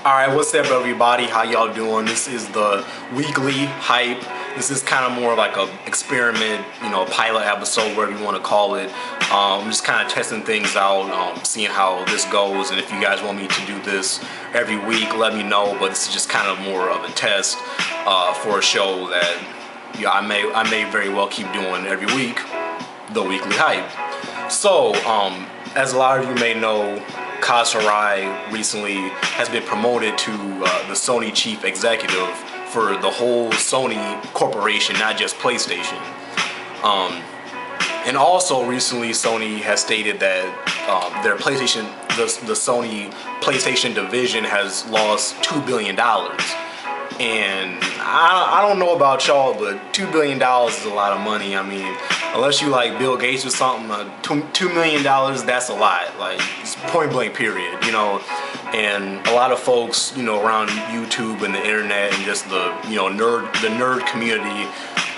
Alright, what's up everybody? How y'all doing? This is the weekly hype. This is kind of more like a experiment, pilot episode, whatever you want to call it. I'm just kind of testing things out, seeing how this goes, and if you guys want me to do this every week, let me know. But this is just kind of more of a test for a show that I may very well keep doing every week, the weekly hype. So, as a lot of you may know, Kaz Hirai recently has been promoted to the Sony chief executive for the whole Sony corporation, not just PlayStation. And also recently Sony has stated that their PlayStation, the Sony PlayStation division has lost $2 billion. And I don't know about y'all, but $2 billion is a lot of money. I mean, unless you like Bill Gates or something, $2 million, that's a lot. Like, it's point blank period, And a lot of folks, around YouTube and the internet and just the nerd community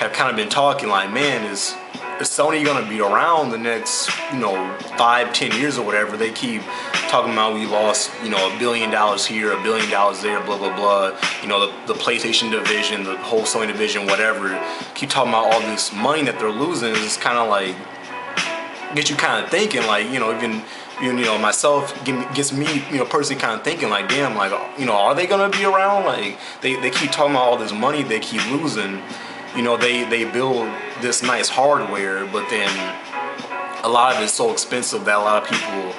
have kind of been talking like, man, is Sony gonna be around the next 5-10 years or whatever? They keep talking about we lost $1 billion here, $1 billion there, blah blah blah. The PlayStation division, the whole Sony division, whatever. Keep talking about all this money that they're losing. It's kind of like get you kind of thinking, like even myself gets me personally kind of thinking like, damn, like are they gonna be around? Like they keep talking about all this money they keep losing. They build this nice hardware, but then a lot of it's so expensive that a lot of people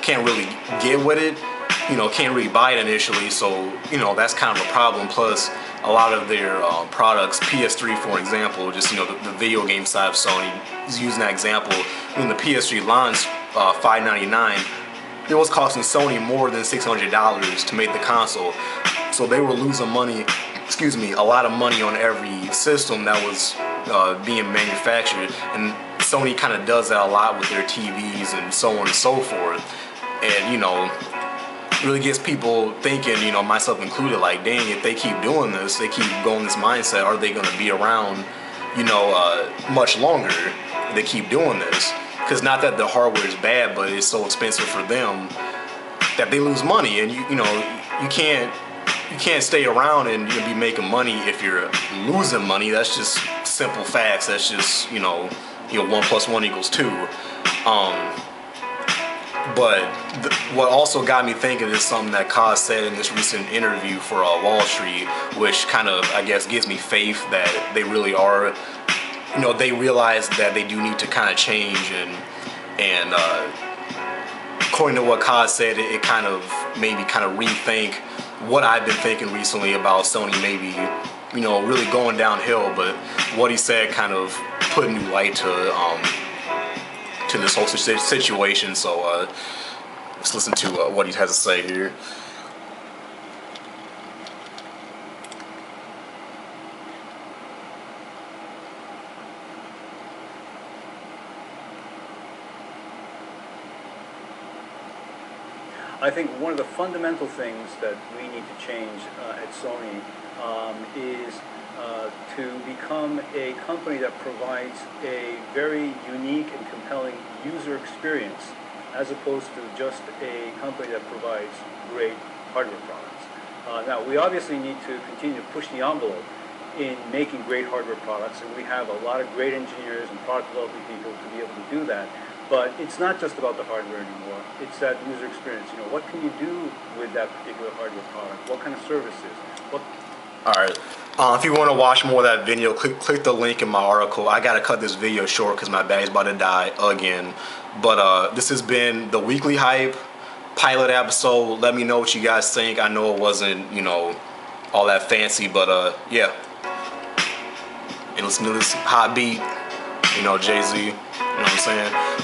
can't really get with it, can't really buy it initially, so that's kind of a problem. Plus a lot of their products, PS3 for example, just the video game side of Sony is using that example. When the PS3 launched, $599, it was costing Sony more than $600 to make the console, so they were losing money, a lot of money on every system that was being manufactured. And Sony kind of does that a lot with their TVs and so on and so forth. And really gets people thinking, myself included, like, dang, if they keep doing this, they keep going this mindset, are they going to be around much longer if they keep doing this? Because not that the hardware is bad, but it's so expensive for them that they lose money. And you can't stay around and be making money if you're losing money. That's just simple facts. That's just 1 + 1 = 2. But what also got me thinking is something that Kaz said in this recent interview for Wall Street, which kind of, I guess, gives me faith that they really are, they realize that they do need to kind of change. And according to what Kaz said, it kind of made me kind of rethink what I've been thinking recently about Sony maybe, really going downhill. But what he said kind of put a new light to this whole situation. So let's listen to what he has to say here. I think one of the fundamental things that we need to change at Sony is to become a company that provides a very unique and compelling user experience, as opposed to just a company that provides great hardware products. Now, we obviously need to continue to push the envelope in making great hardware products, and we have a lot of great engineers and product development people to be able to do that. But it's not just about the hardware anymore. It's that user experience. What can you do with that particular hardware product? What kind of services? Alright, if you want to watch more of that video, click the link in my article. I gotta cut this video short because my battery's about to die again. But this has been the weekly hype pilot episode. Let me know what you guys think. I know it wasn't, all that fancy, but yeah. And listen to this hot beat, Jay-Z, you know what I'm saying?